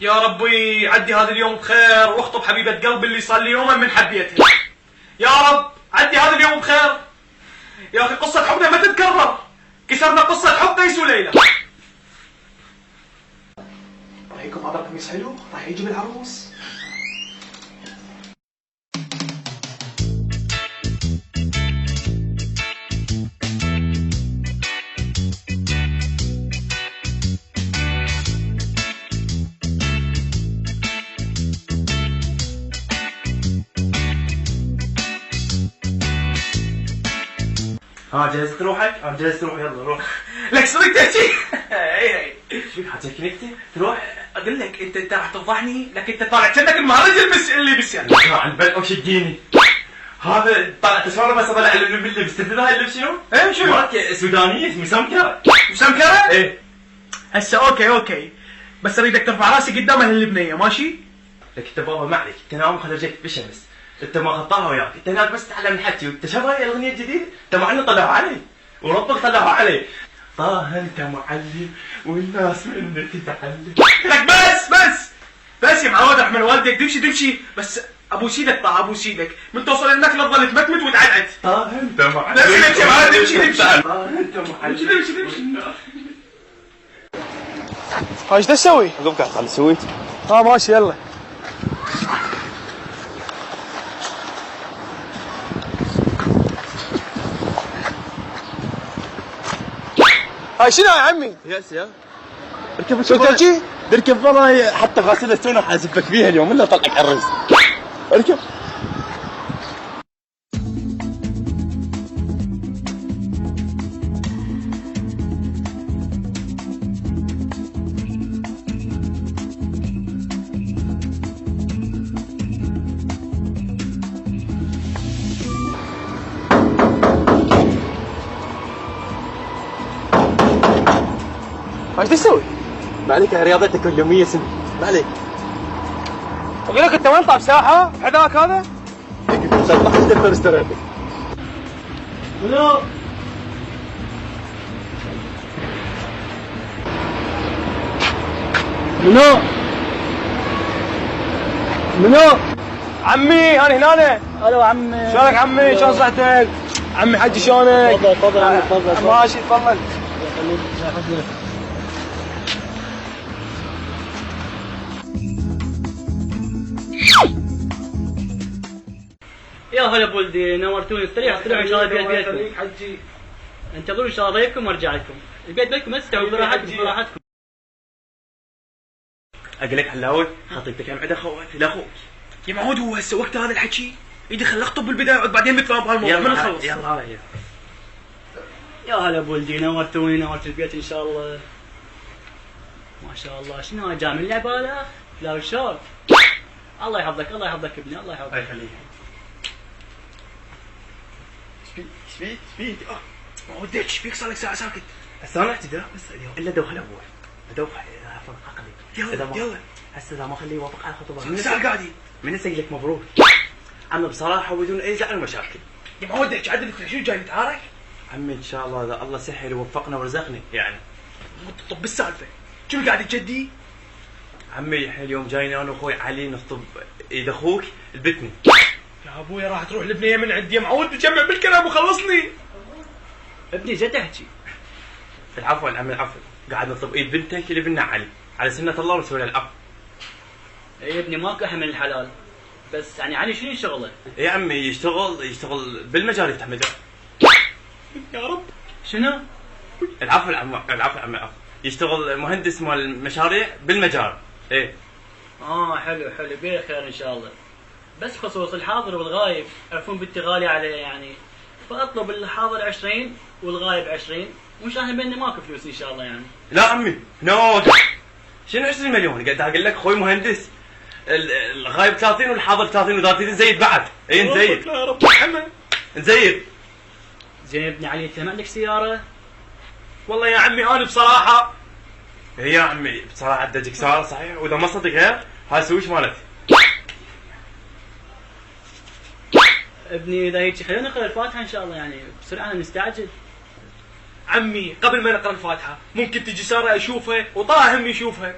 يا ربي عدي هذا اليوم بخير واخطب حبيبة قلبي اللي صار لي يوما من حبيتها. يا رب عدي هذا اليوم بخير. يا اخي قصة حبنا ما تتكرر، كسرنا قصة حب قيس وليلى. رايكم هذا القميص حلو؟ راح يجيب العروس. جهزت روحك؟ جهزت روح، يلا روح. لك صدق تحكي؟ اي ايش فيك حاجتك نكتة؟ تروح. اقول لك انت راح تفضحني، لك انت طالع كأنك المهرج اللي بسيان. عن بالك شديني. هذا طلع تشوره بس طلع اللبس، تدري هاي اللبس شنو؟ ايه شنو؟ ماركة سودانية مسمكرة. مسمكرة؟ ايه. هسه اوكي بس اريدك ترفع راسي قدام اهل البنية، ماشي؟ لك انت بابا ما عليك، انت نام خرجت بشمس. انت ما خطاها وياك، انت هناك بس تتعلم الحكي، وانت شوف هاي الاغنية الجديدة؟ انت معنا طلعوا علي، وربك طلعوا علي. طه انت معلم والناس منك تتعلم. لك بس يا معود احمد والدك دمشي بس ابو سيدك طه، ابو سيدك من توصل هناك لا تظل تمتمت وتعلعت. طه انت معلم. لك يا معود دمشي. طه انت معلم. دمشي. ها ايش تسوي؟ عقب قاعد على سويت. ماشي يلا. هاي شنو يا عمي؟ يا اركب شو تحكي؟ اركب والله، حتى غاسله تونا حازفك فيها اليوم الا طلعك على الرز. اركب. ايش تسوي؟ ما عليك، رياضتك اليوميه سنة، ما عليك. اقول لك انت وين طاب ساحه؟ حذاك هذا؟ صلح الدفتر استراتك. منو؟ عمي انا هنا. الو عمي، شلونك عمي؟ شلون صحتك؟ عمي حجي شلونك؟ تفضل عمي تفضل. ماشي تفضل. يا هلا بولدي، نورتوني. استريحوا ان شاء الله بيتكم. حجي انتظروا ان شاء الله ضيفكم وارجع لكم. البيت بيتكم، بس استووا براحتكم. اقول لك حلاوي، خطيبتك هم عندها خوات لاخوك. يا معود هو هسه وقت هذا الحكي؟ يدي خل اخطب بالبدايه وبعدين نتفاهم بهالموضوع من نخلص. يلا يا هلا بولدي، نورتوني، نورت البيت ان شاء الله. ما شاء الله، شنو هاي جاي من العباله؟ لا وشون؟ الله يحفظك ابني، الله يحفظك. الله يخليك. ايش فيك؟ ما وديك ايش فيك؟ صار لك ساعه ساكت. هسه انا اعتذر بس اليوم الا دوخ الابوه، ادوخ حفظ عقلي. يلا هسه اذا ما خليه يوافق على الخطوبه من ساعه قاعدين. من اسوي لك مبروك عمي بصراحه وبدون اي زعل ومشاكل. يا ما وديك عدل انت شو جاي نتعارك؟ عمي ان شاء الله اذا الله سهل ووفقنا ورزقني يعني. طب بالسالفه شنو قاعد تجدي؟ عمي اليوم جايني انا واخوي علي نخطب ايد اخوك البتني. يا ابويا راح تروح البنيه من عندي يا معود، بتجمع بالكلام وخلصني. ابني جد احكي. العفو عمي العفو، قاعد نطلب ايد بنتك اللي بنا على سنه الله ورسول العفو. يا ابني ماكو اهم من الحلال، بس يعني علي شنو شغله؟ يا عمي يشتغل بالمجال، يفتح مجال. يا رب. شنو؟ العفو عمي العفو. يشتغل مهندس مال مشاريع بالمجال. ايه. حلو بخير ان شاء الله. بس خصوص الحاضر والغايب، عرفون بنتي غالية عليه يعني، فاطلب الحاضر 20 والغايب 20، ومش احنا بيننا ماكو فلوس ان شاء الله يعني. لا عمي نو، شنو 20 مليون؟ قاعد اقول لك اخوي مهندس، الغايب 30 والحاضر 30 و30 نزيد بعد. اي نزيد. يا رب محمد نزيد. زين ابني علي، انت ما عندك سيارة؟ والله يا عمي انا بصراحه. هي يا عمي بصراحه عدتك سيارة صحيح، واذا ما صدق هاي سويش مالتي. ابني اذا هيك خلينا نقرا الفاتحه ان شاء الله يعني بسرعه نستعجل. عمي قبل ما نقرا الفاتحه ممكن تجي ساره اشوفها وطه هم يشوفها.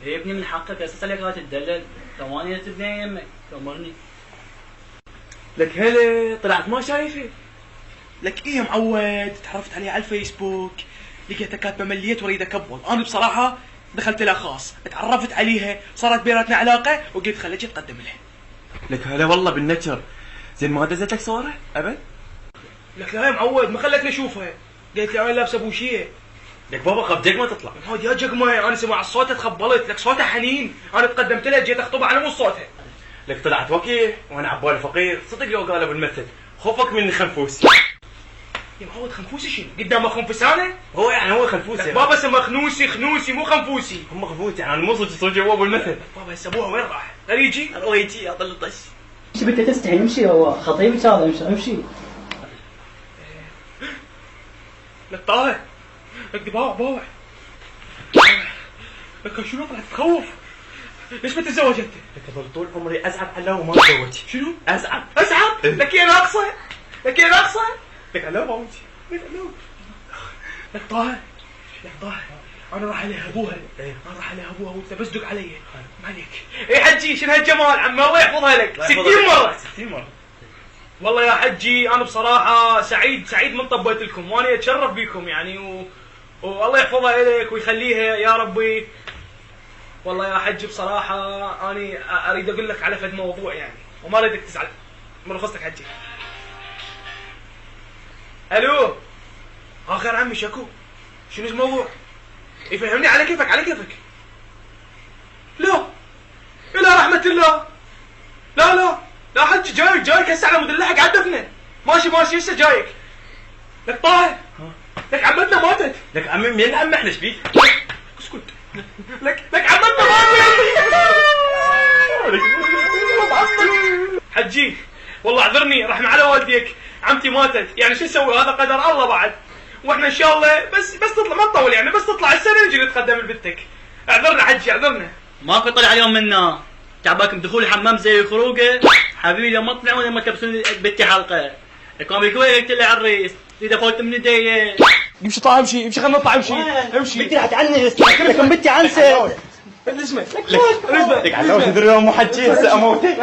يا ابني من حقك اساس عليك لا تتدلل، ثواني تبني يمك تأمرني. لك هلا طلعت ما شايفه. لك ايه معود، تعرفت عليها على الفيسبوك لقيتها كاتبه مليت واريد اكبل. انا بصراحه دخلت لها خاص، تعرفت عليها، صارت بيناتنا علاقه وقلت خليها اجي اتقدم لها. لك هلا والله بالنتشر. زين ما دزت لك صوره ابد؟ لك لا يا معود ما خلتني اشوفها، قالت لي انا لابسه بوشيه. لك بابا خاف جق ما تطلع. هاد يا جقمه انا سمع صوتها تخبلت، لك صوتها حنين، انا تقدمت لها جيت اخطبها على مو صوتها. لك طلعت وكيل وانا عبالي فقير، صدق لو قالوا بالمثل خوفك من خنفوس. يا معود خنفوسي شنو؟ قدام خنفس انا؟ هو يعني هو خنفوس لك يعني. بابا اسمه خنوسي خنوسي مو خنفوسي. هم خنفوس يعني انا مو صدق هو بالمثل. بابا هسه ابوها وين راح؟ خليه يجي. هو يجي اطل الطش. ايش بدك تستحي؟ امشي، هو خطيبك هذا، امشي. لك طالع لك باوع لك شنو طلعت تخوف؟ ليش ما تتزوج انت؟ لك اظل طول عمري ازعل على وما اتزوج. شنو؟ ازعل. اسعد؟ لك يا ناقصه؟ لك يا ناقصه؟ لك على موتي. لك علو. لك طاهر لك طاهر انا راح عليها ابوها، انا راح عليها ابوها وانت بس دق علي ما عليك. اي حجي شنو هالجمال عمي الله يحفظها لك 60 مره 60 مره. والله يا حجي انا بصراحه سعيد من طبيت لكم وانا اتشرف بكم يعني والله يحفظها اليك ويخليها يا ربي. والله يا حجي بصراحه انا اريد اقول لك على فد موضوع يعني وما اريدك تزعل من رخصتك حجي. الو اخر عمي شكو شنو الموضوع؟ يفهمني على كيفك على كيفك. لا الى رحمه الله. لا حجي جايك هسه على مود اللحق عدفنا ماشي هسه جايك. لك طاهر لك عمتنا ماتت. لك عمي مين عم احنا ايش بيك؟ اسكت. لك عمتنا ماتت. حجي والله اعذرني رحم على والديك، عمتي ماتت يعني شو نسوي، هذا قدر الله بعد. واحنا ان شاء الله بس تطلع ما تطول يعني بس تطلع السنه نجي نتقدم لبنتك. اعذرنا حجي اعذرنا. ماكو طلع اليوم منا تعباكم دخول الحمام زي خروجه حبيبي، لما تطلعون لما تلبسون بنتي حلقه كان بالكويت قلت له على الريس اذا فوت من يدي. امشي طالع امشي خلينا نطلع امشي بنتي راح تعنس لكن بنتي عنست. اسمع لك على تدري لو مو حجي هسه اموتك.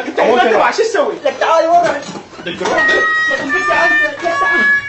شو تسوي؟ لك تعالي ورا لك روح. لكن بنتي عنست.